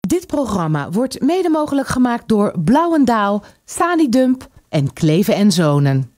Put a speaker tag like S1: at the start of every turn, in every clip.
S1: Dit programma wordt mede mogelijk gemaakt door Blauwendaal, Sanidump en Kleven en Zonen.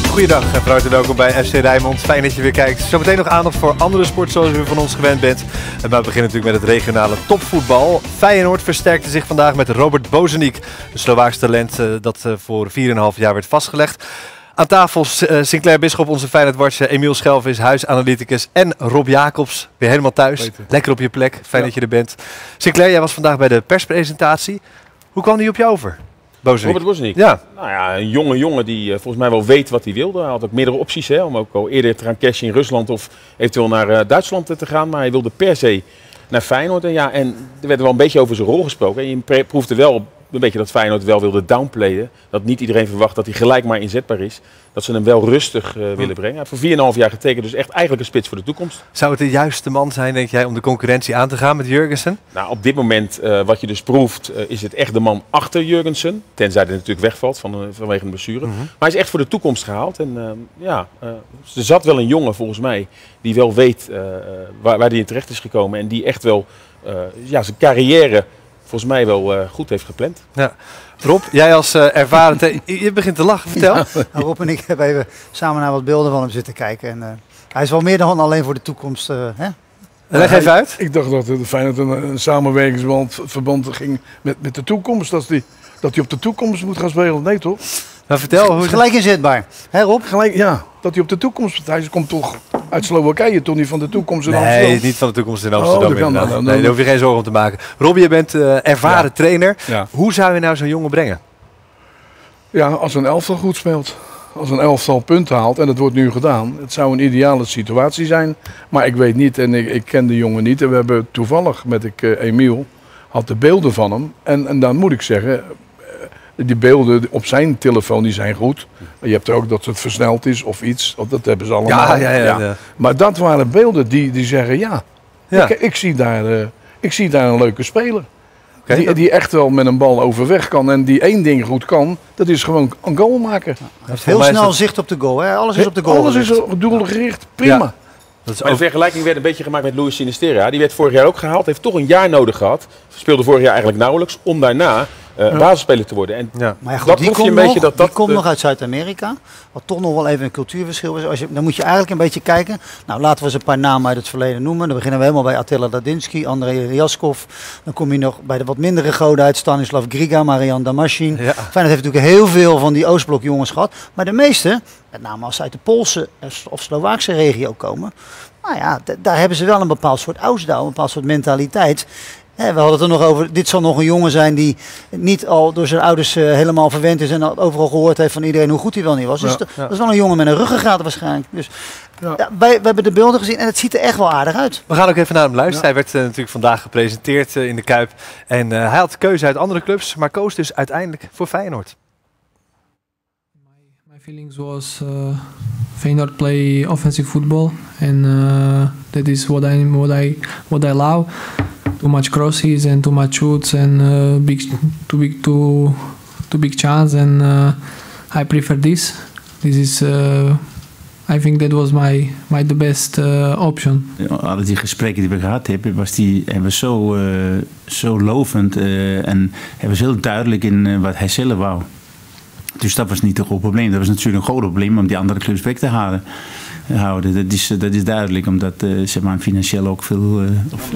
S2: Goeiedag en van harte welkom bij FC Rijnmond. Fijn dat je weer kijkt. Zometeen nog aandacht voor andere sport zoals u van ons gewend bent. En we beginnen natuurlijk met het regionale topvoetbal. Feyenoord versterkte zich vandaag met Róbert Boženík. Een Slovaaks talent dat voor 4,5 jaar werd vastgelegd. Aan tafel Sinclair Bischop, onze Feyenoord-watcher, Emile Schelvis, huisanalyticus en Rob Jacobs. Weer helemaal thuis. Beter. Lekker op je plek. Fijn dat je er bent. Sinclair, jij was vandaag bij de perspresentatie. Hoe kwam die op je over?
S3: Róbert Boženík.
S2: Ja.
S3: Nou ja, een jonge jongen die volgens mij wel weet wat hij wilde. Hij had ook meerdere opties om ook al eerder te gaan cashen in Rusland of eventueel naar Duitsland te gaan. Maar hij wilde per se naar Feyenoord. En ja, en er werd wel een beetje over zijn rol gesproken. En je proefde wel een beetje dat Feyenoord wel wilde downplayen. Dat niet iedereen verwacht dat hij gelijk maar inzetbaar is. Dat ze hem wel rustig willen brengen. Hij heeft voor 4,5 jaar getekend, dus echt eigenlijk een spits voor de toekomst.
S2: Zou het de juiste man zijn, denk jij, om de concurrentie aan te gaan met Jorgensen?
S3: Nou, op dit moment, wat je dus proeft, is het echt de man achter Jorgensen. Tenzij hij natuurlijk wegvalt vanwege een blessure. Maar hij is echt voor de toekomst gehaald. En er zat wel een jongen volgens mij die wel weet waar hij in terecht is gekomen. En die echt wel zijn carrière volgens mij wel goed heeft gepland.
S2: Ja. Rob, jij als ervaren... Je begint te lachen, vertel.
S4: Ja, Rob en ik hebben even samen naar wat beelden van hem zitten kijken. En, hij is wel meer dan alleen voor de toekomst. Hè?
S2: Leg even uit.
S5: Ik dacht dat de Feyenoord een samenwerkingsverband ging met de toekomst. Dat hij op de toekomst moet gaan spelen. Nee, toch?
S2: Nou, vertel. Hoe
S4: gelijk inzetbaar. Hè, Rob?
S5: Gelijk, ja. Dat hij op de toekomst... Hij komt toch uit Slowakije, toch niet van de toekomst in Amsterdam?
S2: Nee, niet van de toekomst in Amsterdam.
S5: Nee,
S2: daar hoef je geen zorgen om te maken. Rob, je bent ervaren trainer.
S5: Ja.
S2: Hoe zou je nou zo'n jongen brengen?
S5: Ja, als een elftal goed speelt. Als een elftal punten haalt, en dat wordt nu gedaan. Het zou een ideale situatie zijn. Maar ik weet niet, en ik ken de jongen niet. En we hebben toevallig Emile, had de beelden van hem. En dan moet ik zeggen... Die beelden op zijn telefoon die zijn goed. Je hebt er ook dat het versneld is of iets. Dat hebben ze allemaal. Ja. Maar dat waren beelden die zeggen ja. Ik zie daar een leuke speler. Die echt wel met een bal overweg kan. En die één ding goed kan. Dat is gewoon een goal maken.
S4: Heel snel zicht op de goal. Hè? Alles is op de goal.
S5: Alles is doelgericht. Prima.
S3: Ja. Maar de vergelijking werd een beetje gemaakt met Luis Sinisterra. Die werd vorig jaar ook gehaald. Heeft toch een jaar nodig gehad. Speelde vorig jaar eigenlijk nauwelijks. Om daarna basisspeler te worden. En
S4: maar ja, goed,
S3: dat
S4: die
S3: komt, een beetje
S4: die komt nog uit Zuid-Amerika. Wat toch nog wel even een cultuurverschil is. Dan moet je eigenlijk een beetje kijken. Nou, laten we eens een paar namen uit het verleden noemen. Dan beginnen we helemaal bij Attila Dadinski, André Jaskov. Dan kom je nog bij de wat mindere goden uit. Stanislav Griga, Marian Damashin. Ja. Feyenoord heeft natuurlijk heel veel van die Oostblok jongens gehad. Maar de meeste, met name als ze uit de Poolse of Slovaakse regio komen. Nou ja, daar hebben ze wel een bepaald soort ausdauw, een bepaald soort mentaliteit. We hadden het er nog over, dit zal nog een jongen zijn die niet al door zijn ouders helemaal verwend is en overal gehoord heeft van iedereen hoe goed hij wel niet was. Dus dat is wel een jongen met een ruggengraat waarschijnlijk. Dus we hebben de beelden gezien en het ziet er echt wel aardig uit.
S2: We gaan ook even naar hem luisteren. Hij werd natuurlijk vandaag gepresenteerd in de Kuip. En hij had keuze uit andere clubs, maar koos dus uiteindelijk voor Feyenoord.
S6: My feelings was Feyenoord play offensive football and that is what I love. Too much crosses and too much shoots and too big chance and I prefer this. This is I think that was the best option.
S7: Alle die gesprekken die we gehad hebben, hebben we zo lovend en hebben ze heel duidelijk in wat hij zelf wou. Dus dat was niet een groot probleem. Dat was natuurlijk een groot probleem om die andere clubs weg te houden. Dat is duidelijk, omdat zeg maar, financieel ook veel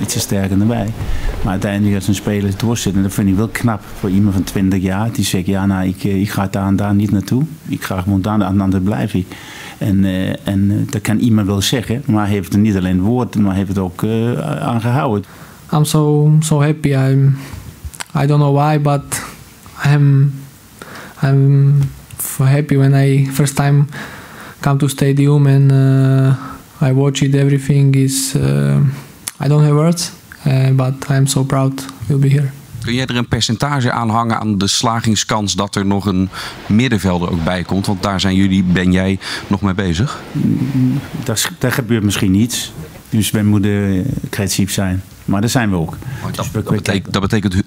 S7: iets sterker dan wij. Maar uiteindelijk als een speler doorzit, en dat vind ik wel knap voor iemand van 20 jaar. Die zegt, ja, nou, ik ga daar en daar niet naartoe. Ik ga gewoon daar en daar blijf ik. En dat kan iemand wel zeggen, maar hij heeft het niet alleen woord, maar hij heeft het ook aangehouden.
S6: I'm so happy. I don't know why, but I'm happy when I first time come to stadium and I watch it. Everything is I don't have words, but I'm so proud we'll be here.
S8: Kun jij er een percentage aan hangen aan de slagingskans dat er nog een middenvelder ook bij komt? Want daar ben jij nog mee bezig?
S7: Daar gebeurt misschien niets. Dus wij moeten creatief zijn. Maar dat zijn we ook.
S8: Dat betekent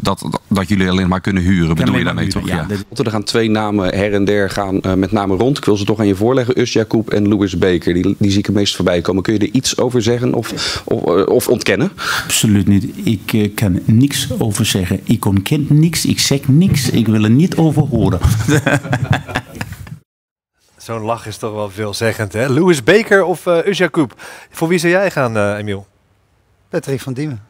S8: dat jullie alleen maar kunnen huren, bedoel je daarmee toch?
S7: Ja.
S8: Er gaan 2 namen her en der gaan met name rond. Ik wil ze toch aan je voorleggen. Jacobs en Louis Baker. Die zie ik het meest voorbij komen. Kun je er iets over zeggen of ontkennen?
S7: Absoluut niet. Ik kan niks over zeggen. Ik ontken niks. Ik zeg niks. Ik wil er niet over horen.
S2: Zo'n lach is toch wel veelzeggend, hè? Louis Baker of Jacobs? Voor wie zou jij gaan, Emile?
S4: Patrick van Diemen.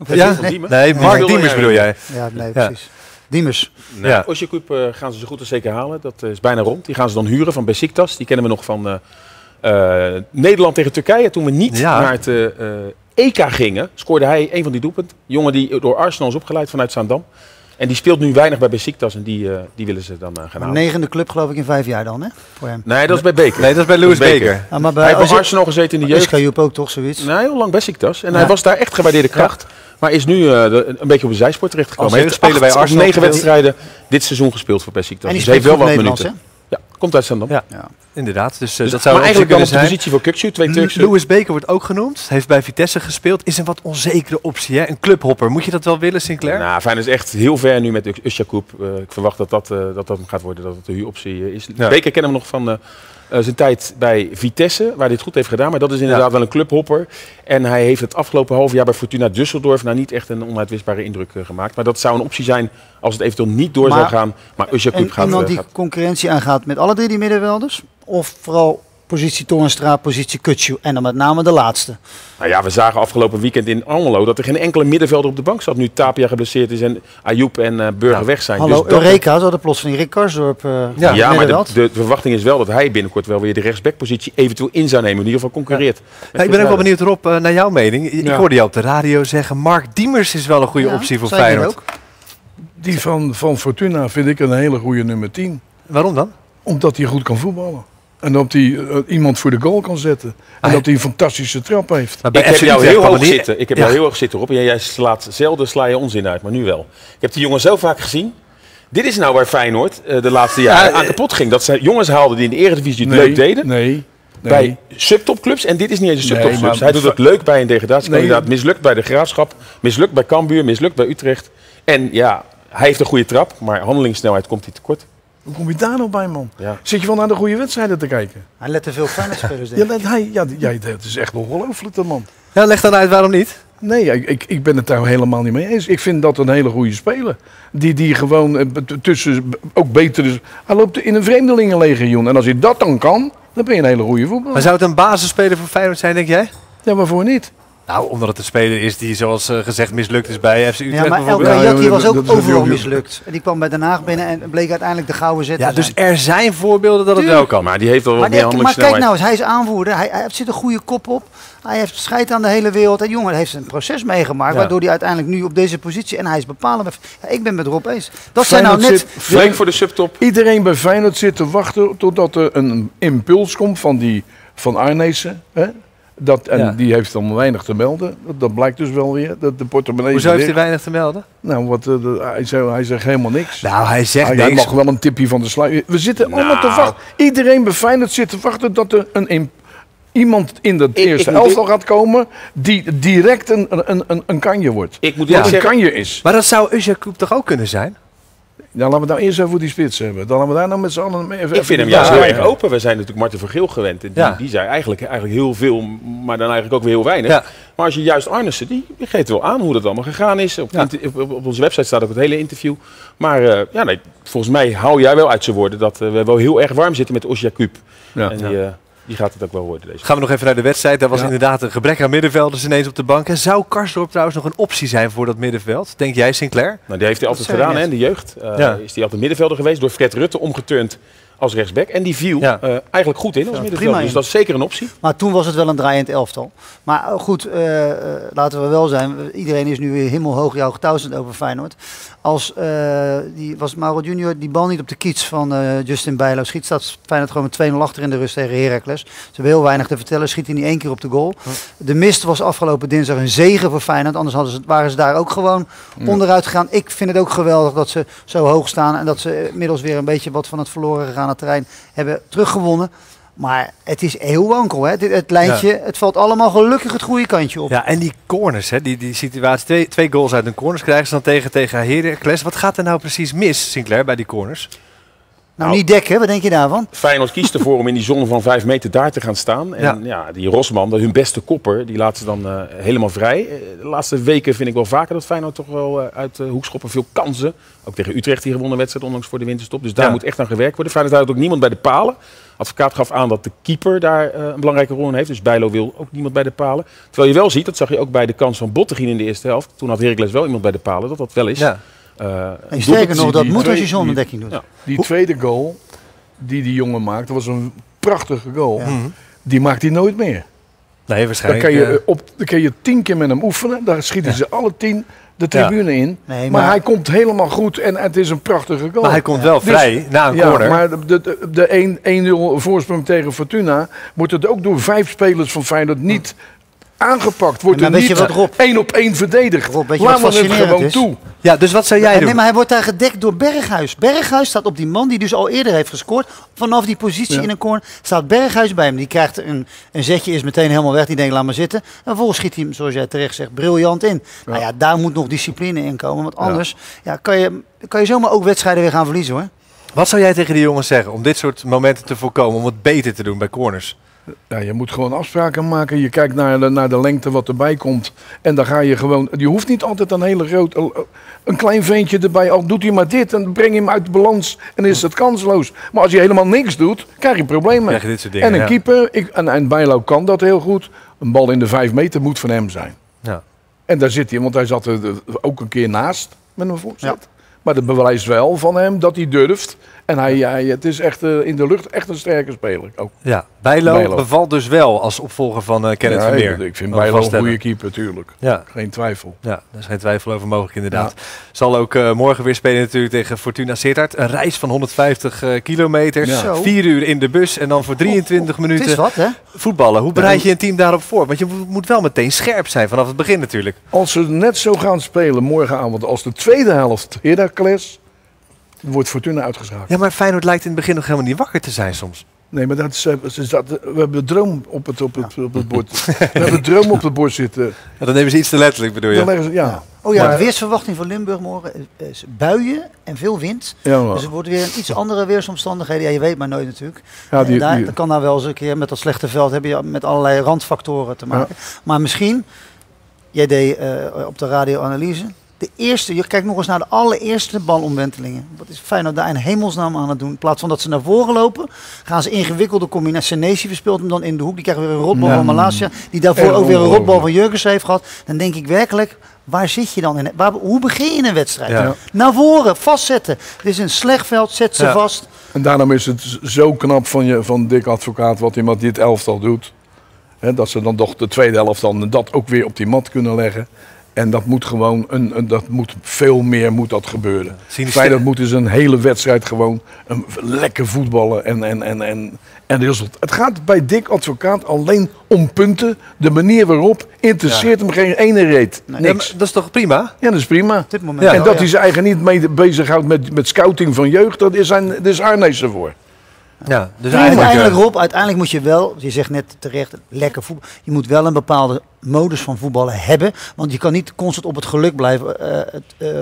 S2: Ja? Nee, Mark Diemers bedoel jij.
S4: Ja, nee, precies. Diemers.
S3: Nou, ja. Jacobs gaan ze zo goed als zeker halen. Dat is bijna rond. Die gaan ze dan huren van Besiktas. Die kennen we nog van Nederland tegen Turkije. Toen we niet naar het EK gingen, scoorde hij een van die doelpunten. Jongen die door Arsenal is opgeleid vanuit Zaandam. En die speelt nu weinig bij Besiktas en die willen ze dan gaan halen. 9e
S4: club geloof ik in 5 jaar dan, hè? Voor hem.
S3: Nee, dat is bij Baker.
S2: Nee, dat is bij Louis Baker.
S4: Ja, maar
S3: hij heeft bij Arsenal gezeten in de jeugd.
S4: Is ook toch zoiets?
S3: Nee, heel lang Besiktas. En hij was daar echt gewaardeerde kracht. Ja. Maar is nu een beetje op een zijspoor terechtgekomen. Hij heeft bij Arsenal 9 wedstrijden dit seizoen gespeeld voor Besiktas.
S4: En die
S3: dus heeft wel wat
S4: Nederlands,
S3: minuten. Ja, komt uit Zaandam.
S2: Ja. Inderdaad. Dus dat zou
S3: maar eigenlijk dan op de
S2: zijn.
S3: positie voor Kukçu, 2 Turkse.
S2: Louis Baker wordt ook genoemd. Heeft bij Vitesse gespeeld. Is een wat onzekere optie, hè? Een clubhopper. Moet je dat wel willen, Sinclair?
S3: Nou, Feyenoord is echt heel ver nu met Jacobs. Ik verwacht dat gaat worden, dat het de huuroptie is. Ja. Baker kennen we nog van zijn tijd bij Vitesse, waar hij het goed heeft gedaan. Maar dat is inderdaad wel een clubhopper. En hij heeft het afgelopen half jaar bij Fortuna Düsseldorf niet echt een onuitwisbare indruk gemaakt. Maar dat zou een optie zijn als het eventueel niet door zou gaan. Maar Jacobs gaat...
S4: Iemand die concurrentie aangaat met alle 3 die middenvelders? Of vooral positie Toornstra, positie Kutsu en dan met name de laatste?
S3: Nou ja, we zagen afgelopen weekend in Almelo dat er geen enkele middenvelder op de bank zat. Nu Tapia geblesseerd is en Ayoub en Burger weg zijn.
S4: Hallo, dus Eureka, ze hadden plotseling Rick Karsdorp
S3: maar de verwachting is wel dat hij binnenkort wel weer de rechtsbackpositie eventueel in zou nemen. In ieder geval concurreert.
S2: Ja, ik ben ook wel benieuwd, Rob, naar jouw mening. Ik hoorde jou op de radio zeggen, Mark Diemers is wel een goede optie voor Feyenoord.
S5: Die van Fortuna vind ik een hele goede nummer 10.
S2: Waarom dan?
S5: Omdat hij goed kan voetballen. En dat hij iemand voor de goal kan zetten. En dat hij een fantastische trap heeft.
S3: Ik heb jou heel hoog zitten. Ik heb jou heel hoog zitten, Rob. Jij sla je onzin uit, maar nu wel. Ik heb die jongen zo vaak gezien. Dit is nou waar Feyenoord de laatste jaren aan kapot ging. Dat ze jongens haalden die in de Eredivisie het leuk deden. Bij subtopclubs. En dit is niet eens een subtopclubs. Hij doet het leuk bij een degradatiekandidaat. Mislukt bij de Graafschap. Mislukt bij Cambuur. Mislukt bij Utrecht. En ja, hij heeft een goede trap. Maar handelingssnelheid komt hij tekort.
S5: Hoe kom je daar nou bij, man? Ja. Zit je wel naar de goede wedstrijden te kijken?
S4: Hij let te veel Feyenoord-spelers, denk ik.
S5: Het is echt ongelooflijk, dat man.
S2: Ja, leg dan uit waarom niet.
S5: Nee, ik ben het daar helemaal niet mee eens. Ik vind dat een hele goede speler. Die gewoon tussen ook beter is. Hij loopt in een vreemdelingenlegioen. En als hij dat dan kan, dan ben je een hele goede voetballer.
S2: Maar zou het een basisspeler voor Feyenoord zijn, denk jij?
S5: Ja, waarvoor niet?
S2: Nou, omdat het een speler is die, zoals gezegd, mislukt is bij FC Utrecht.
S4: Ja, maar El Kayati was ook overal mislukt. En die kwam bij Den Haag binnen en bleek uiteindelijk de gouden zet.
S2: Ja, dus er zijn voorbeelden dat het wel kan.
S3: Maar die heeft wel wat meer
S4: Maar
S3: handelingssnelheid.
S4: kijk nou eens, hij is aanvoerder. Hij zit een goede kop op. Hij heeft scheid aan de hele wereld. En jongen heeft een proces meegemaakt, waardoor hij uiteindelijk nu op deze positie... En hij is bepalend. Ja, ik ben met Rob eens. Dat
S5: Feyenoord
S4: zijn nou net...
S3: Flink voor de subtop.
S5: Iedereen bij Feyenoord zit te wachten totdat er een impuls komt van Arnezen. Hè? Die heeft dan weinig te melden. Dat blijkt dus wel weer. Dat de portemonnee.
S2: Hoezo heeft hij weinig te melden?
S5: Nou, hij zegt helemaal niks.
S2: Nou, hij zegt niks.
S5: Hij mag wel een tipje van de sluier. We zitten allemaal te wachten. Iedereen bij Feyenoord zit te wachten dat er iemand in het eerste elftal gaat komen die direct een kanje wordt.
S3: Ik moet zeggen,
S5: een kanje is.
S2: Maar dat zou Jacobs toch ook kunnen zijn?
S5: Dan laten we nou eerst even voor die spits hebben. Dan laten we daar nou met z'n allen mee even...
S3: Ik vind hem juist heel erg open. We zijn natuurlijk Marten Vergeel gewend. En die zei eigenlijk heel veel, maar dan eigenlijk ook weer heel weinig. Ja. Maar als je juist Arnessen, die geeft wel aan hoe dat allemaal gegaan is. Op onze website staat ook het hele interview. Maar volgens mij hou jij wel uit zijn woorden dat we wel heel erg warm zitten met Jacobs. Ja. En die gaat het ook wel worden. Deze.
S2: Gaan we nog even naar de wedstrijd. Daar was inderdaad een gebrek aan middenvelders ineens op de bank. En zou Karsdorp trouwens nog een optie zijn voor dat middenveld? Denk jij, Sinclair?
S3: Nou, die heeft hij altijd gedaan, hè, in de jeugd. Is hij altijd middenvelder geweest, door Fred Rutte omgeturnd als rechtsback. En die viel eigenlijk goed in als middenvelder. Dus dat is zeker een optie.
S4: Maar toen was het wel een draaiend elftal. Maar goed, laten we wel zijn. Iedereen is nu weer hemelhoog jouw getouwend over Feyenoord. Als was Mauro Junior die bal niet op de kiets van Justin Bijlo schiet, staat Feyenoord gewoon met 2-0 achter in de rust tegen Heracles. Ze hebben heel weinig te vertellen, schiet hij niet 1 keer op de goal. De mist was afgelopen dinsdag een zegen voor Feyenoord, anders waren ze daar ook gewoon onderuit gegaan. Ik vind het ook geweldig dat ze zo hoog staan en dat ze inmiddels weer een beetje wat van het verloren gegaan terrein hebben teruggewonnen. Maar het is heel wankel, hè? Het lijntje, het valt allemaal gelukkig het goede kantje op.
S2: Ja, en die corners, hè? Die situatie, twee goals uit een corners krijgen ze dan tegen Heracles. Wat gaat er nou precies mis, Sinclair, bij die corners?
S4: Nou, niet dekken, wat denk je daarvan?
S3: Feyenoord kiest ervoor om in die zone van 5 meter daar te gaan staan. En die Rosman, hun beste kopper, die laten ze dan helemaal vrij. De laatste weken vind ik wel vaker dat Feyenoord toch wel uit hoekschoppen veel kansen. Ook tegen Utrecht die gewonnen wedstrijd, ondanks voor de winterstop. Dus daar moet echt aan gewerkt worden. Feyenoord houdt ook niemand bij de palen. Advocaat gaf aan dat de keeper daar een belangrijke rol in heeft. Dus Bijlo wil ook niemand bij de palen. Terwijl je wel ziet, dat zag je ook bij de kans van Bottegien in de eerste helft. Toen had Heracles wel iemand bij de palen, dat wel is. Ja.
S4: En sterker nog, dat moet als je zonnedekking doet.
S5: Ja. Die tweede goal die jongen maakte, was een prachtige goal. Ja. Die maakt hij nooit meer.
S2: Nee, waarschijnlijk.
S5: Dan kan je 10 keer met hem oefenen. Daar schieten ze alle 10 de tribune in. Nee, maar hij komt helemaal goed en het is een prachtige goal.
S2: Maar hij komt wel vrij na een corner.
S5: Maar de 1-0 voorsprong tegen Fortuna wordt het ook door 5 spelers van Feyenoord niet aangepakt. Wordt er niet 1-op-1 verdedigd. Laat maar het gewoon toe.
S2: Ja, dus wat zou jij doen?
S4: Nee, maar hij wordt daar gedekt door Berghuis. Berghuis staat op die man die dus al eerder heeft gescoord. Vanaf die positie in een corner staat Berghuis bij hem. Die krijgt een zetje, is meteen helemaal weg. Die denkt, laat maar zitten. En vervolgens schiet hij hem, zoals jij terecht zegt, briljant in. Ja. Nou ja, daar moet nog discipline in komen. Want anders kan je zomaar ook wedstrijden weer gaan verliezen, hoor.
S2: Wat zou jij tegen die jongens zeggen om dit soort momenten te voorkomen? Om het beter te doen bij corners?
S5: Ja, je moet gewoon afspraken maken. Je kijkt naar de lengte wat erbij komt. En dan ga je gewoon... Je hoeft niet altijd een hele groot... Een klein ventje erbij. Al doet hij maar dit en breng je hem uit de balans. En is het kansloos. Maar als je helemaal niks doet, krijg je problemen.
S2: Krijg je dit soort dingen,
S5: en een keeper... En Bijlo kan dat heel goed. Een bal in de 5 meter moet van hem zijn. Ja. En daar zit hij. Want hij zat er ook een keer naast met een voorzet. Ja. Maar dat bewijst wel van hem dat hij durft. En het is echt in de lucht echt een sterke speler. Ook.
S2: Ja, Bijlo bevalt dus wel als opvolger van Kenneth Vermeer.
S5: Ik vind Bijlo een goede keeper natuurlijk. Ja. Geen twijfel.
S2: Ja, daar is geen twijfel over mogelijk inderdaad. Ja. Zal ook morgen weer spelen natuurlijk tegen Fortuna Sittard. Een reis van 150 kilometer. Ja. 4 uur in de bus en dan voor 23 minuten
S4: het is wat, hè?
S2: Voetballen. Hoe bereid je een team daarop voor? Want je moet wel meteen scherp zijn vanaf het begin natuurlijk.
S5: Als ze net zo gaan spelen morgenavond als de tweede helft Heracles... wordt Fortuna uitgeschakeld.
S2: Ja, maar Feyenoord lijkt in het begin nog helemaal niet wakker te zijn soms.
S5: Nee, maar we hebben droom op het bord. We hebben droom op het bord zitten.
S2: Ja, dan nemen ze iets te letterlijk, bedoel je?
S4: Ja. Oh ja, de weersverwachting van Limburg morgen is buien en veel wind. Ja, dus het wordt weer een iets andere weersomstandigheden. Ja, je weet maar nooit natuurlijk. Ja, dat kan nou wel eens een keer met dat slechte veld heb je met allerlei randfactoren te maken. Ja. Maar misschien, jij deed op de radioanalyse. De eerste, je kijkt nog eens naar de allereerste balomwentelingen. Wat is Feyenoord daar in hemelsnaam aan het doen? In plaats van dat ze naar voren lopen, gaan ze ingewikkelde combinaties. Senesi verspeelt hem dan in de hoek. Die krijgt weer een rotbal van Malasia. Die daarvoor ook weer een rotbal van Jorgensen heeft gehad. Dan denk ik werkelijk, waar zit je dan in? Hoe begin je een wedstrijd? Ja. Naar voren, vastzetten. Het is een slecht veld, zet ze vast.
S5: En daarom is het zo knap van Dick Advocaat wat iemand dit elftal doet. He, dat ze dan toch de tweede helft dan dat ook weer op die mat kunnen leggen. En dat moet gewoon, dat moet veel meer moet dat gebeuren. Feyenoord moet dus een hele wedstrijd gewoon lekker voetballen en resultaat. Het gaat bij Dick Advocaat alleen om punten. De manier waarop interesseert hem geen ene reet.
S2: Nee, niks. Dat is toch prima?
S5: Ja, dat is prima. Op dit moment en dat hij zijn eigen niet mee bezighoudt met scouting van jeugd, dat is Arnees ervoor.
S4: Ja, dus uiteindelijk Rob, uiteindelijk moet je wel, je zegt net terecht, lekker voetbal. Je moet wel een bepaalde modus van voetballen hebben. Want je kan niet constant op het geluk blijven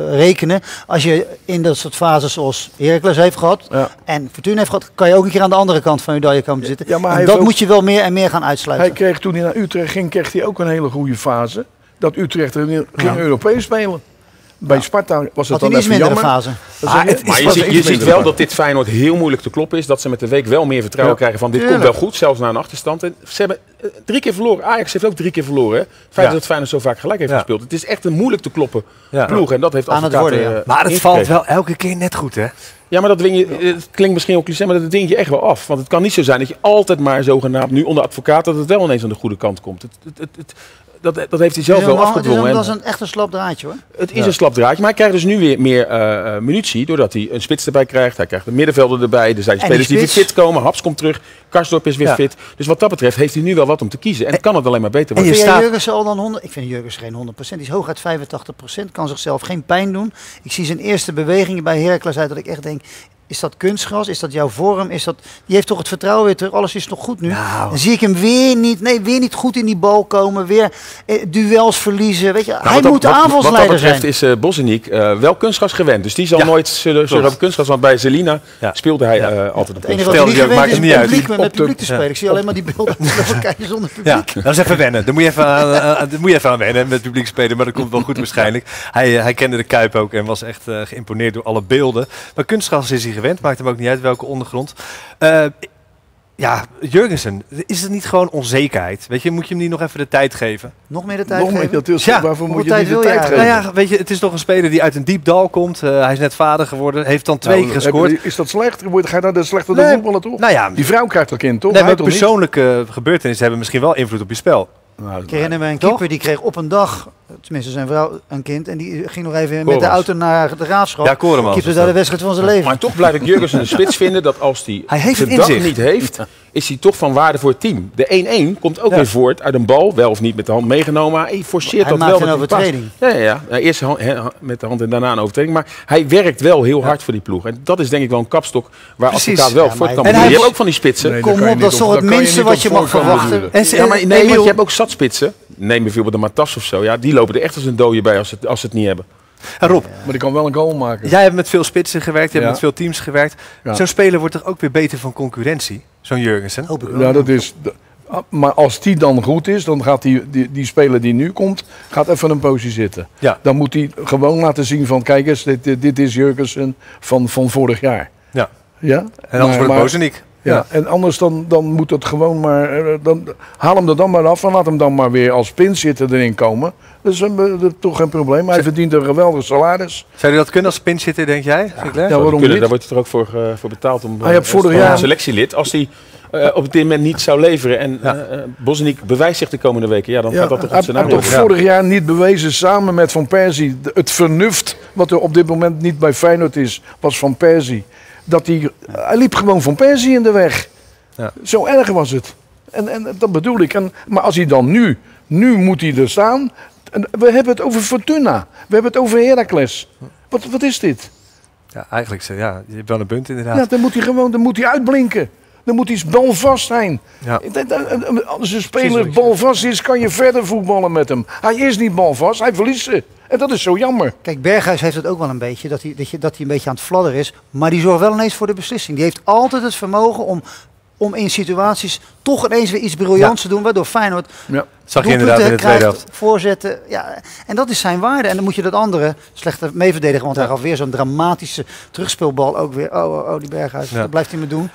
S4: rekenen. Als je in dat soort fases zoals Heracles heeft gehad en Fortuna heeft gehad, kan je ook een keer aan de andere kant van je medaille komen zitten. Ja, maar en dat moet je wel meer en meer gaan uitsluiten.
S5: Hij kreeg toen hij naar Utrecht ging, kreeg hij ook een hele goede fase. Dat Utrecht ging Europees spelen. Bij Sparta was het dan
S4: een iets mindere fase.
S3: Maar je ziet wel dat dit Feyenoord heel moeilijk te kloppen is. Dat ze met de week wel meer vertrouwen krijgen van dit komt wel goed. Zelfs na een achterstand. En ze hebben 3 keer verloren. Ajax heeft ook 3 keer verloren. Het feit dat Feyenoord zo vaak gelijk heeft gespeeld. Het is echt een moeilijk te kloppen ploeg. En dat heeft Advocaat
S2: maar het valt wel elke keer net goed, hè?
S3: Ja, maar dat dwing je, het klinkt misschien ook cliché, maar dat dwing je echt wel af. Want het kan niet zo zijn dat je altijd maar zogenaamd nu onder Advocaat dat het wel ineens aan de goede kant komt. Dat heeft hij zelf wel afgedwongen.
S4: Dat is een echt een slap draadje, hoor.
S3: Het is een slap draadje, maar hij krijgt dus nu weer meer munitie. Doordat hij een spits erbij krijgt. Hij krijgt een middenvelder erbij. Er zijn spelers die weer fit komen. Haps komt terug. Karsdorp is weer fit. Dus wat dat betreft heeft hij nu wel wat om te kiezen. En het kan het alleen maar beter worden.
S4: En vind je Jorgensen al dan 100? Ik vind Jorgensen geen 100%. Die is hooguit 85%. Kan zichzelf geen pijn doen. Ik zie zijn eerste bewegingen bij Heracles uit dat ik echt denk... Is dat kunstgras? Is dat jouw vorm? Die heeft toch het vertrouwen weer terug? Alles is nog goed nu.
S2: Nou.
S4: Dan zie ik hem weer niet goed in die bal komen. Weer duels verliezen. Weet je, hij moet de aanvalsleider zijn.
S3: Wat dat betreft is Boženík wel kunstgras gewend. Dus die zal nooit zullen op kunstgras. Want bij Zelina speelde hij altijd op
S4: het enige wat hij niet gewend is met publiek te spelen. Ik zie alleen maar die beelden kijken zonder publiek.
S2: Ja, dat is even wennen. Daar moet je even aan wennen met publiek spelen. Maar dat komt wel goed waarschijnlijk. Hij kende de Kuip ook en was echt geïmponeerd door alle beelden. Maar kunstgras is hij gewend, maakt hem ook niet uit welke ondergrond. Jorgensen, is het niet gewoon onzekerheid? Weet je, moet je hem niet nog even de tijd geven?
S4: Nog meer de tijd geven?
S5: Waarvoor moet je niet de tijd geven?
S2: Nou ja, weet je, het is toch een speler die uit een diep dal komt. Hij is net vader geworden, heeft dan 2 keer gescoord.
S5: Is dat slecht? Ga je naar de slechte voetballer toe?
S2: Nou ja,
S5: die vrouw krijgt er kind, toch?
S2: Nee, maar persoonlijke gebeurtenissen hebben misschien wel invloed op je spel.
S4: Nou, ik herinner me een keeper die kreeg op een dag, tenminste zijn vrouw, een kind. En die ging nog even met de auto naar de Graafschap.
S2: Ja, Koreman.
S4: Keepte daar de wedstrijd van zijn leven.
S3: Maar toch blijf ik Jorgensen de spits vinden dat als hij de dag niet heeft, is hij toch van waarde voor het team. De 1-1 komt ook weer voort uit een bal, wel of niet met de hand meegenomen. Maar hij forceert dat wel.
S4: Hij maakt een overtreding.
S3: Ja. Eerst met de hand en daarna een overtreding. Maar hij werkt wel heel hard voor die ploeg. En dat is denk ik wel een kapstok waar advocaat wel voor kan. En je hebt ook van die spitsen.
S4: Nee, kom op, dat is toch het minste wat je mag verwachten.
S3: Want je hebt ook zatspitsen. Neem bijvoorbeeld de Matas of zo. Ja, die lopen er echt als een dode bij als ze het niet hebben.
S2: En Rob,
S5: maar die kan wel een goal maken.
S2: Jij hebt met veel spitsen gewerkt, je hebt met veel teams gewerkt. Ja. Zo'n speler wordt toch ook weer beter van concurrentie? Zo'n Jorgensen?
S5: Ja, dat is. Maar als die dan goed is, dan gaat die speler die nu komt, gaat even een poosje zitten. Ja. Dan moet hij gewoon laten zien van, kijk eens, dit is Jorgensen van vorig jaar. Ja.
S2: En anders wordt het Boženík.
S5: Ja, en anders dan moet het gewoon maar... haal hem er dan maar af en laat hem dan maar weer als pinchitter erin komen. Dat is toch geen probleem. Hij verdient een geweldig salaris.
S2: Zou je dat kunnen als pinchitter, denk jij?
S5: Ja, waarom niet?
S3: Daar wordt het er ook voor betaald om
S5: hij heeft vorig jaar
S3: een selectielid. Als hij op dit moment niet zou leveren en Boženík bewijst zich de komende weken, dan gaat dat toch op zijn naam.
S5: Hij heeft toch vorig jaar niet bewezen samen met Van Persie. Het vernuft wat er op dit moment niet bij Feyenoord is, was Van Persie. Hij liep gewoon Van Persie in de weg. Ja. Zo erg was het. En dat bedoel ik. Maar als hij dan nu moet hij er staan. En we hebben het over Fortuna. We hebben het over Heracles. Wat is dit?
S2: Ja, eigenlijk, je hebt wel een punt inderdaad.
S5: Ja, dan moet hij uitblinken. Dan moet hij balvast zijn. Ja. Als een speler balvast is, kan je verder voetballen met hem. Hij is niet balvast, hij verliest ze. En dat is zo jammer.
S4: Kijk, Berghuis heeft het ook wel een beetje, dat hij een beetje aan het fladderen is. Maar die zorgt wel ineens voor de beslissing. Die heeft altijd het vermogen om in situaties toch ineens weer iets briljants te doen, waardoor Feyenoord
S2: zag je inderdaad in de tweede helft
S4: voorzetten. Ja, en dat is zijn waarde. En dan moet je dat andere slechter mee verdedigen, want hij gaf weer zo'n dramatische terugspeelbal ook weer. Oh, die Berghuis, dat blijft hij me doen.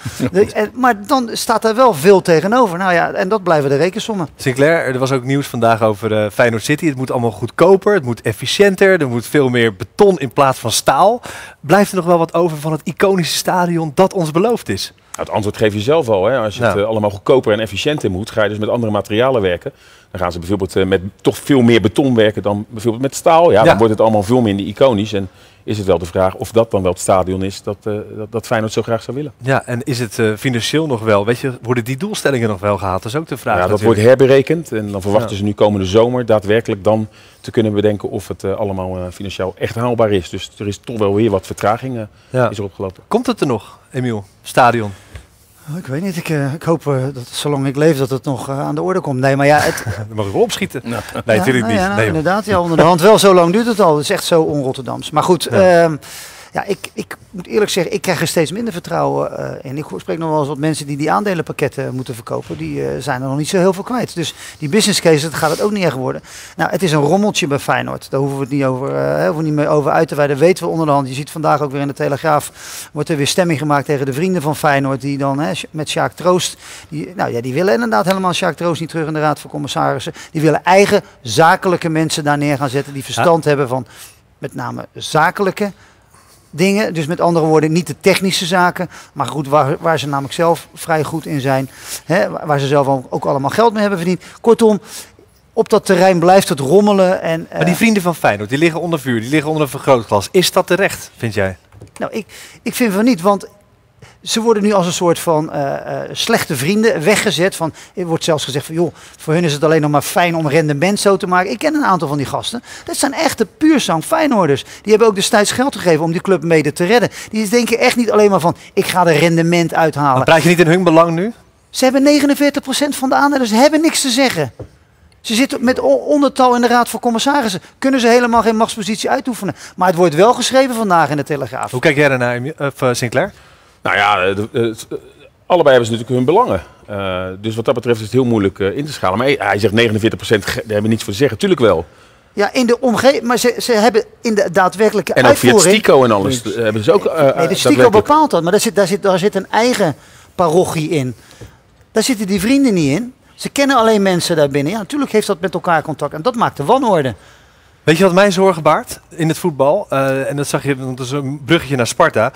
S4: Maar dan staat er wel veel tegenover. Nou ja, en dat blijven de rekensommen.
S2: Sinclair, er was ook nieuws vandaag over Feyenoord City. Het moet allemaal goedkoper, het moet efficiënter, er moet veel meer beton in plaats van staal. Blijft er nog wel wat over van het iconische stadion dat ons beloofd is?
S3: Het antwoord geef je zelf al. Hè? Als je het allemaal goedkoper en efficiënter moet, ga je dus met andere materialen werken. Dan gaan ze bijvoorbeeld met toch veel meer beton werken dan bijvoorbeeld met staal. Ja, dan wordt het allemaal veel minder iconisch. En is het wel de vraag of dat dan wel het stadion is dat Feyenoord zo graag zou willen.
S2: Ja, en is het financieel nog wel? Weet je, worden die doelstellingen nog wel gehaald? Dat is ook de vraag.
S3: Ja, dat wordt herberekend. En dan verwachten ze nu komende zomer daadwerkelijk dan te kunnen bedenken of het allemaal financieel echt haalbaar is. Dus er is toch wel weer wat vertraging is er opgelopen.
S2: Komt het er nog, Emile? Stadion?
S4: Ik weet niet, ik hoop dat zolang ik leef dat het nog aan de orde komt. Nee, maar ja,
S2: dan mag ik wel opschieten. Nee, natuurlijk niet.
S4: Ja, inderdaad, onder de hand wel. Zo lang duurt het al. Het is echt zo on-Rotterdams. Maar goed, ik moet eerlijk zeggen, ik krijg er steeds minder vertrouwen in. Ik spreek nog wel eens wat mensen die aandelenpakketten moeten verkopen. Die zijn er nog niet zo heel veel kwijt. Dus die business case, dat gaat het ook niet echt worden. Nou, het is een rommeltje bij Feyenoord. Daar hoeven we het niet meer over uit te wijden. Dat weten we onder de hand. Je ziet vandaag ook weer in de Telegraaf, wordt er weer stemming gemaakt tegen de vrienden van Feyenoord. Die dan met Sjaak Troost, die willen inderdaad helemaal Sjaak Troost niet terug in de Raad van Commissarissen. Die willen eigen zakelijke mensen daar neer gaan zetten. Die verstand hebben van met name zakelijke dingen, dus met andere woorden niet de technische zaken, maar goed, waar ze namelijk zelf vrij goed in zijn, waar ze zelf ook allemaal geld mee hebben verdiend. Kortom, op dat terrein blijft het rommelen.
S2: Maar die vrienden van Feyenoord, die liggen onder vuur, die liggen onder een vergrootglas. Is dat terecht, vind jij?
S4: Nou, ik vind van niet, want Ze worden nu als een soort van slechte vrienden weggezet. Er wordt zelfs gezegd van, joh, voor hun is het alleen nog maar fijn om rendement zo te maken. Ik ken een aantal van die gasten. Dat zijn echte puurzang Feyenoorders. Die hebben ook destijds geld gegeven om die club mede te redden. Die denken echt niet alleen maar van, ik ga er rendement uithalen.
S2: Maar praat je niet in hun belang nu?
S4: Ze hebben 49% van de aandeelers, ze hebben niks te zeggen. Ze zitten met ondertal in de Raad van Commissarissen. Kunnen ze helemaal geen machtspositie uitoefenen. Maar het wordt wel geschreven vandaag in de Telegraaf.
S2: Hoe kijk jij daarnaar, Sinclair?
S3: Nou ja, allebei hebben ze natuurlijk hun belangen. Dus wat dat betreft is het heel moeilijk in te schalen. Maar hij zegt 49%, daar hebben we niets voor te zeggen. Tuurlijk wel.
S4: Ja, in de omgeving, maar ze hebben in de daadwerkelijke
S3: en ook
S4: uitvoering...
S3: via het Stico en alles hebben ze ook...
S4: nee, de Stico bepaalt dat, maar daar zit een eigen parochie in. Daar zitten die vrienden niet in. Ze kennen alleen mensen daarbinnen. Ja, natuurlijk heeft dat met elkaar contact en dat maakt de wanorde.
S2: Weet je wat mij zorgen baart in het voetbal? En dat zag je, want dat is een bruggetje naar Sparta.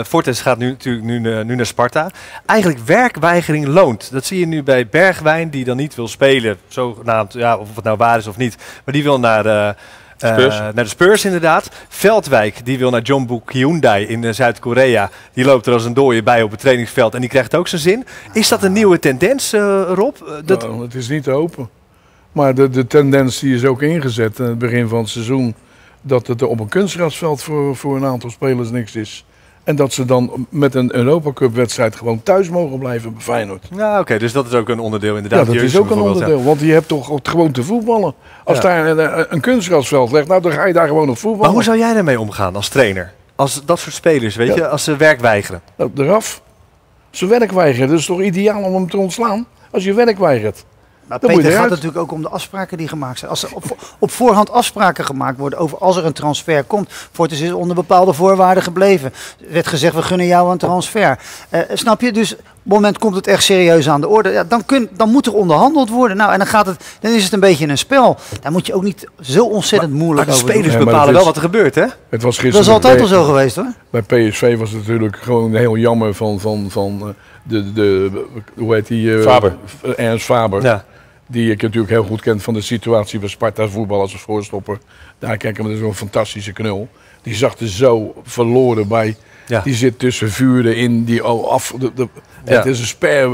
S2: Fortes gaat nu natuurlijk nu naar Sparta. Eigenlijk werkweigering loont. Dat zie je nu bij Bergwijn, die dan niet wil spelen. Zogenaamd, ja, of het nou waar is of niet. Maar die wil naar de Spurs inderdaad. Veldwijk, die wil naar Jeonbuk Hyundai in Zuid-Korea. Die loopt er als een dooie bij op het trainingsveld en die krijgt ook zijn zin. Is dat een nieuwe tendens, Rob?
S5: Nou, het is niet te open. Maar de tendens die is ook ingezet in het begin van het seizoen. Dat het op een kunstgrasveld voor een aantal spelers niks is. En dat ze dan met een Europa Cup wedstrijd gewoon thuis mogen blijven bij Feyenoord.
S2: Ja, oké, dus dat is ook een onderdeel inderdaad.
S5: Ja, dat is ook een onderdeel, ja. Want je hebt toch gewoon te voetballen. Als daar een kunstgrasveld ligt, nou, dan ga je daar gewoon op voetballen.
S2: Maar hoe zou jij daarmee omgaan als trainer? Als dat soort spelers, weet je, als ze werk weigeren?
S5: Nou, eraf. Als ze werk weigeren, dat is toch ideaal om hem te ontslaan? Als je werk weigert.
S4: Maar Peter, gaat het natuurlijk ook om de afspraken die gemaakt zijn. Als er op voorhand afspraken gemaakt worden over als er een transfer komt. Fortis is onder bepaalde voorwaarden gebleven. Er werd gezegd, we gunnen jou een transfer. Snap je? Dus op het moment komt het echt serieus aan de orde. Ja, dan moet er onderhandeld worden. Nou, en dan is het een beetje een spel. Daar moet je ook niet zo ontzettend moeilijk over doen.
S2: Maar de spelers bepalen wel wat er gebeurt, hè?
S5: Het was gisteren
S4: dat is altijd al zo geweest, hoor.
S5: Bij PSV was het natuurlijk gewoon heel jammer van hoe heet die?
S3: Faber.
S5: Ernst Faber.
S2: Ja.
S5: Die ik natuurlijk heel goed ken van de situatie bij Sparta voetbal als voorstopper. Daar kijk ik, dat is een fantastische knul. Die zag er zo verloren bij. Ja. Die zit tussen vuren in. Het is een sper.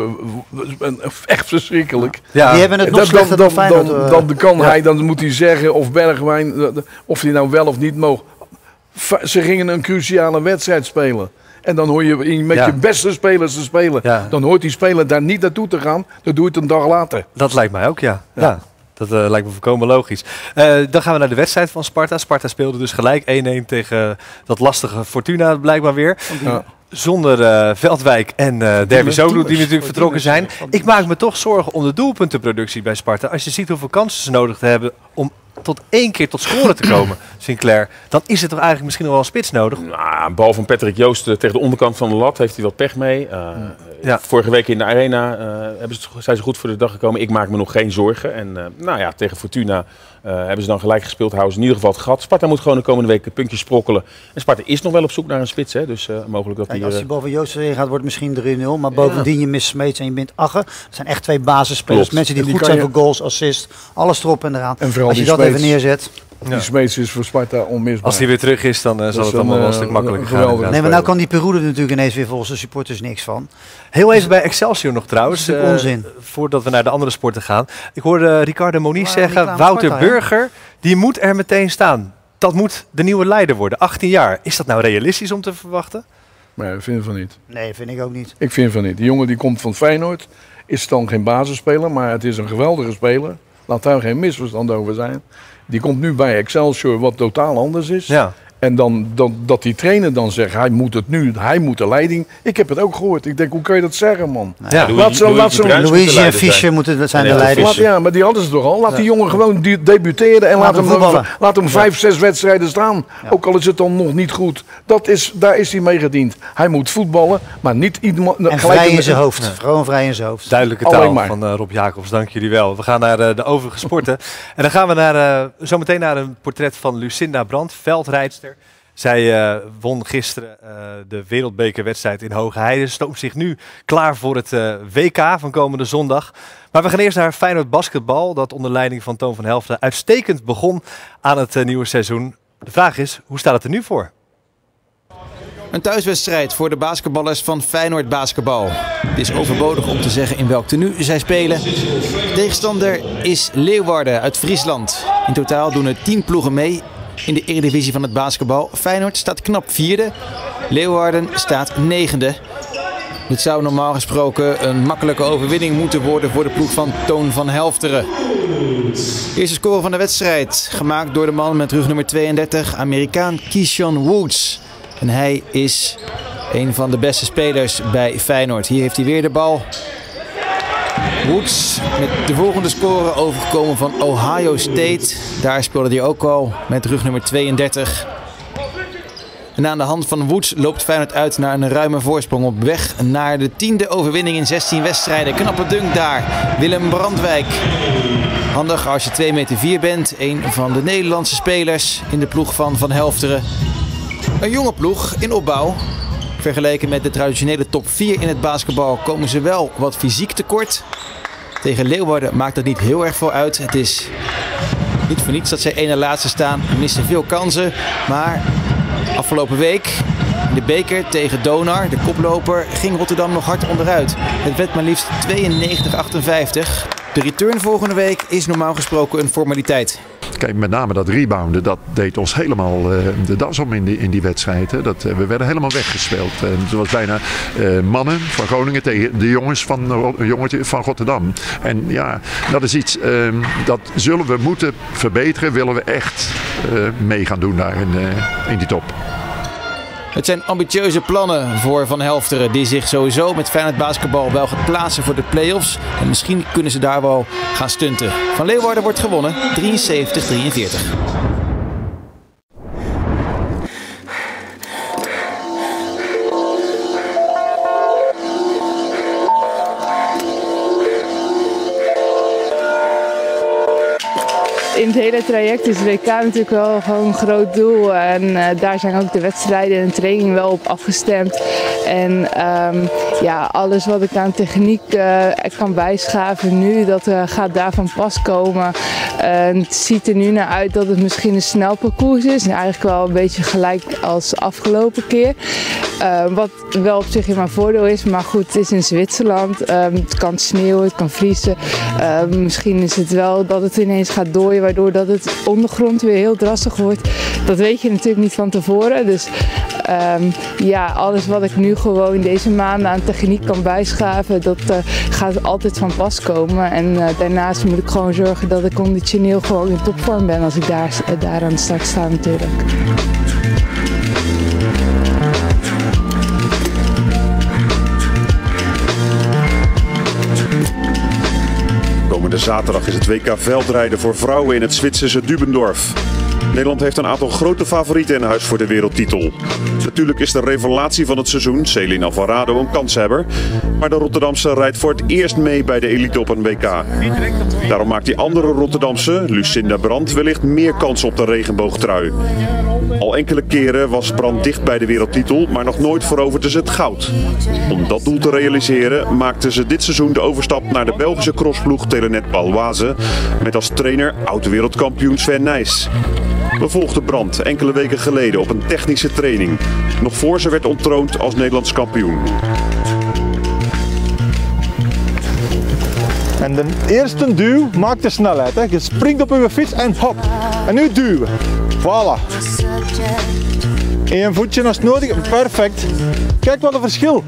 S5: Echt verschrikkelijk.
S4: Ja. Die hebben het nog slechter dan Feyenoord.
S5: Dan moet hij zeggen of Bergwijn, of hij nou wel of niet mogen. Ze gingen een cruciale wedstrijd spelen. En dan hoor je met je beste spelers te spelen. Ja. Dan hoort die speler daar niet naartoe te gaan. Dan doe je het een dag later.
S2: Dat lijkt mij ook, ja. Dat lijkt me volkomen logisch. Dan gaan we naar de wedstrijd van Sparta. Sparta speelde dus gelijk 1-1 tegen dat lastige Fortuna blijkbaar weer. Ja. Zonder Veldwijk en Dervisoglu die natuurlijk vertrokken zijn. Ik maak me toch zorgen om de doelpuntenproductie bij Sparta. Als je ziet hoeveel kansen ze nodig hebben om tot 1 keer tot scoren te komen, Sinclair, dan is het toch eigenlijk misschien nog wel een spits nodig?
S3: Nou, een bal van Patrick Joost tegen de onderkant van de lat heeft hij wat pech mee. Vorige week in de Arena zijn ze goed voor de dag gekomen. Ik maak me nog geen zorgen. En tegen Fortuna hebben ze dan gelijk gespeeld. Houden ze in ieder geval het gat. Sparta moet gewoon de komende week puntjes sprokkelen. En Sparta is nog wel op zoek naar een spits. Hè? Dus mogelijk dat hij...
S4: Als die bal van Joost erin gaat, wordt het misschien 3-0. Maar bovendien je mist Smeets en je bent Agger. Dat zijn echt 2 basisspelers. Klopt. Mensen die goed zijn voor goals, assist. Alles erop en eraan.
S5: En
S4: als je dat even neerzet.
S5: Die Smeets is voor Sparta onmisbaar.
S2: Als hij weer terug is, dan zal het allemaal wel een stuk makkelijker gaan.
S4: Nee, maar nou kan die Peroede natuurlijk ineens weer volgens de supporters niks van.
S2: Heel even bij Excelsior nog trouwens.
S4: Onzin.
S2: Voordat we naar de andere sporten gaan. Ik hoorde Ricardo Moniz zeggen, Wouter Burger, die moet er meteen staan. Dat moet de nieuwe leider worden, 18 jaar. Is dat nou realistisch om te verwachten?
S5: Nee, ik vind van niet.
S4: Nee, vind ik ook niet.
S5: Ik vind van niet. Die jongen die komt van Feyenoord, is dan geen basisspeler, maar het is een geweldige speler. Laat daar geen misverstand over zijn. Die komt nu bij Excelsior, wat totaal anders is. Ja. En dan dat die trainer dan zegt, hij moet de leiding. Ik heb het ook gehoord. Ik denk, hoe kun je dat zeggen, man?
S4: Ja. Luigi en Fischer moeten zijn de leiders.
S5: Ja, maar die hadden ze toch al. Laat die jongen gewoon debuteren en laat hem 5, 6 wedstrijden staan. Ja. Ook al is het dan nog niet goed. Daar is hij mee gediend. Hij moet voetballen, maar niet iemand...
S4: En vrij in zijn hoofd. Gewoon vrij in zijn hoofd.
S2: Duidelijke taal van Rob Jacobs. Dank jullie wel. We gaan naar de overige sporten. En dan gaan we zometeen naar een portret van Lucinda Brandt, veldrijdster. Zij won gisteren de wereldbekerwedstrijd in Hoge Heide. Stoomt zich nu klaar voor het WK van komende zondag. Maar we gaan eerst naar Feyenoord basketbal. Dat onder leiding van Toon van Helften uitstekend begon aan het nieuwe seizoen. De vraag is, hoe staat het er nu voor?
S9: Een thuiswedstrijd voor de basketballers van Feyenoord basketbal. Het is overbodig om te zeggen in welk tenue zij spelen. De tegenstander is Leeuwarden uit Friesland. In totaal doen er 10 ploegen mee in de eredivisie van het basketbal. Feyenoord staat knap 4e. Leeuwarden staat 9e. Dit zou normaal gesproken een makkelijke overwinning moeten worden voor de ploeg van Toon van Helfteren. Eerste score van de wedstrijd, gemaakt door de man met rug nummer 32, Amerikaan Keyshawn Woods. En hij is een van de beste spelers bij Feyenoord. Hier heeft hij weer de bal. Woods met de volgende score overgekomen van Ohio State. Daar speelde hij ook al met rug nummer 32. En aan de hand van Woods loopt Feyenoord uit naar een ruime voorsprong op weg naar de 10e overwinning in 16 wedstrijden. Knappe dunk daar, Willem Brandwijk. Handig als je 2,4 meter bent, een van de Nederlandse spelers in de ploeg van Van Helfteren. Een jonge ploeg in opbouw. Vergeleken met de traditionele top 4 in het basketbal komen ze wel wat fysiek tekort. Tegen Leeuwarden maakt dat niet heel erg veel uit. Het is niet voor niets dat zij 1 na laatste staan. Missen veel kansen, maar afgelopen week in de beker tegen Donar, de koploper, ging Rotterdam nog hard onderuit. Het werd maar liefst 92-58. De return volgende week is normaal gesproken een formaliteit.
S10: Kijk, met name dat rebounden, dat deed ons helemaal de das om in die wedstrijd. Hè. We werden helemaal weggespeeld. Het was bijna mannen van Groningen tegen de jongens van Rotterdam. En ja, dat is iets dat zullen we moeten verbeteren. Willen we echt mee gaan doen daar in die top.
S9: Het zijn ambitieuze plannen voor Van Helfteren, die zich sowieso met Feyenoord basketbal wel gaat plaatsen voor de play-offs. En misschien kunnen ze daar wel gaan stunten. Van Leeuwarden wordt gewonnen, 73-43.
S11: In het hele traject is de WK natuurlijk wel gewoon een groot doel. En daar zijn ook de wedstrijden en de training wel op afgestemd. En alles wat ik aan techniek kan bijschaven nu, dat gaat daar van pas komen. Het ziet er nu naar uit dat het misschien een snel parcours is. En eigenlijk wel een beetje gelijk als afgelopen keer. Wat wel op zich in mijn voordeel is. Maar goed, het is in Zwitserland. Het kan sneeuwen, het kan vriezen. Misschien is het wel dat het ineens gaat dooien, waardoor dat het ondergrond weer heel drassig wordt. Dat weet je natuurlijk niet van tevoren. Dus alles wat ik nu gewoon deze maanden aan techniek kan bijschaven, dat gaat altijd van pas komen. En daarnaast moet ik gewoon zorgen dat ik conditioneel gewoon in topvorm ben als ik daar aan de start sta natuurlijk.
S12: Komende zaterdag is het WK veldrijden voor vrouwen in het Zwitserse Dubendorf. Nederland heeft een aantal grote favorieten in huis voor de wereldtitel. Natuurlijk is de revelatie van het seizoen, Celine Alvarado, een kanshebber. Maar de Rotterdamse rijdt voor het eerst mee bij de elite op een WK. Daarom maakt die andere Rotterdamse, Lucinda Brandt, wellicht meer kans op de regenboogtrui. Al enkele keren was Brandt dicht bij de wereldtitel, maar nog nooit veroverde ze het goud. Om dat doel te realiseren maakte ze dit seizoen de overstap naar de Belgische crossploeg Telenet Baloise met als trainer oud-wereldkampioen Sven Nys. We volgden Brandt enkele weken geleden op een technische training, nog voor ze werd ontroond als Nederlands kampioen.
S13: En de eerste duw maakt de snelheid. Hè. Je springt op je fiets en hop. En nu duwen. Voilà. 1 voetje als nodig. Perfect. Kijk wat een verschil.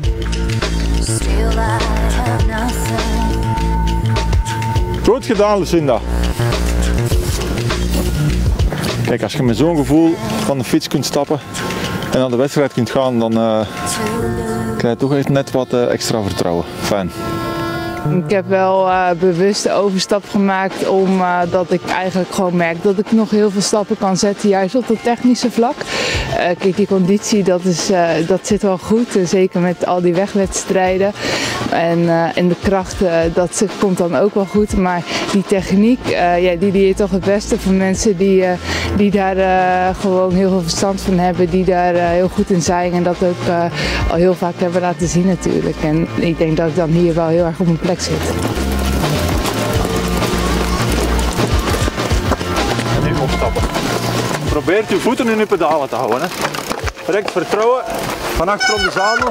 S13: Goed gedaan, Lucinda. Kijk, als je met zo'n gevoel van de fiets kunt stappen en naar de wedstrijd kunt gaan, dan krijg je toch echt net wat extra vertrouwen. Fijn.
S11: Ik heb wel bewust de overstap gemaakt omdat ik eigenlijk gewoon merk dat ik nog heel veel stappen kan zetten, juist op het technische vlak. Kijk, die conditie dat zit wel goed, zeker met al die wegwedstrijden. En de kracht, dat komt dan ook wel goed. Maar die techniek, die leer je toch het beste van mensen die daar gewoon heel veel verstand van hebben. Die daar heel goed in zijn en dat ook al heel vaak hebben laten zien natuurlijk. En ik denk dat ik dan hier wel heel erg op mijn plek zit.
S13: En nu opstappen. Probeer je voeten in je pedalen te houden. Hè. Direct vertrouwen.
S14: Van achterom de zadel.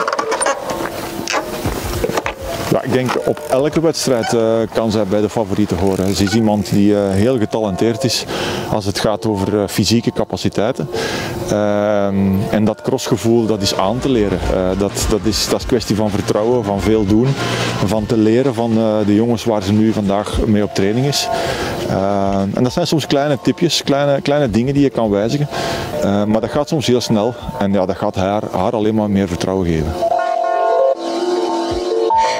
S13: Ja, ik denk op elke wedstrijd kan zij bij de favorieten horen. Ze is iemand die heel getalenteerd is als het gaat over fysieke capaciteiten. En dat crossgevoel, dat is aan te leren. Dat is kwestie van vertrouwen, van veel doen, van te leren van de jongens waar ze nu vandaag mee op training is. En dat zijn soms kleine tipjes, kleine dingen die je kan wijzigen. Maar dat gaat soms heel snel en ja, dat gaat haar alleen maar meer vertrouwen geven.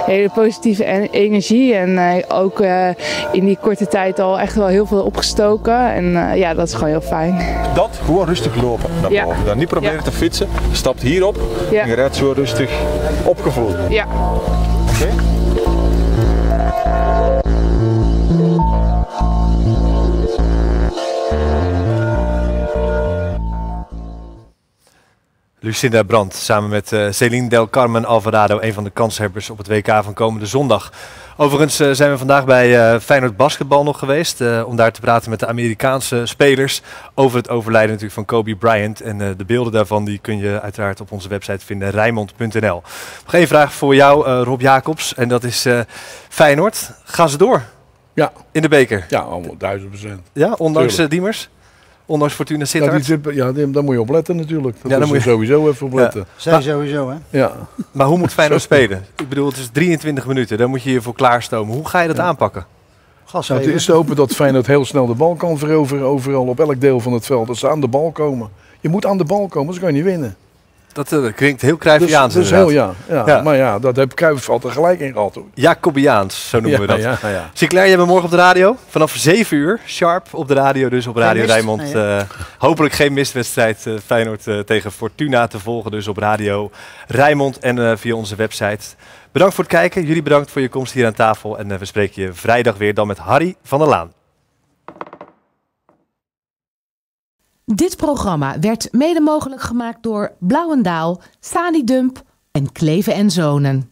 S11: Hele positieve energie en ook in die korte tijd al echt wel heel veel opgestoken en ja, dat is gewoon heel fijn.
S13: Dat, gewoon rustig lopen naar boven. Dan niet proberen te fietsen, je stapt hierop en je rijdt zo rustig opgevoeld.
S11: Ja.
S13: Oké?
S2: Lucinda Brandt samen met Celine Del Carmen Alvarado, een van de kanshebbers op het WK van komende zondag. Overigens zijn we vandaag bij Feyenoord basketbal nog geweest om daar te praten met de Amerikaanse spelers over het overlijden natuurlijk van Kobe Bryant. En de beelden daarvan die kun je uiteraard op onze website vinden, Rijnmond.nl. Nog één vraag voor jou, Rob Jacobs, en dat is Feyenoord. Gaan ze door?
S5: Ja.
S2: In de beker?
S5: Ja, 1000%.
S2: Ja, ondanks Diemers? Ondanks Fortuna Sittard?
S5: Ja, daar moet je op letten natuurlijk. Daar moet je sowieso even op letten.
S4: Zij sowieso, hè?
S5: Ja.
S2: Maar hoe moet Feyenoord spelen? Ik bedoel, het is 23 minuten. Daar moet je je voor klaarstomen. Hoe ga je dat aanpakken?
S5: Het is te hopen dat Feyenoord heel snel de bal kan veroveren. Overal op elk deel van het veld. Dat ze aan de bal komen. Je moet aan de bal komen, anders kan je niet winnen. Dat
S2: klinkt heel Cruyffiaans.
S5: Dus heel, ja. Maar ja, dat heb Cruyff altijd gelijk in gehad.
S2: Jacobiaans, zo noemen we dat.
S5: Ja.
S2: Sinclair, jij bent morgen op de radio. Vanaf 7 uur, sharp op de radio, dus op Radio Rijnmond. Hopelijk geen mistwedstrijd Feyenoord tegen Fortuna te volgen. Dus op Radio Rijnmond en via onze website. Bedankt voor het kijken. Jullie bedankt voor je komst hier aan tafel. En we spreken je vrijdag weer dan met Harry van der Laan.
S1: Dit programma werd mede mogelijk gemaakt door Blauwendaal, Sani Dump en Kleve en Zonen.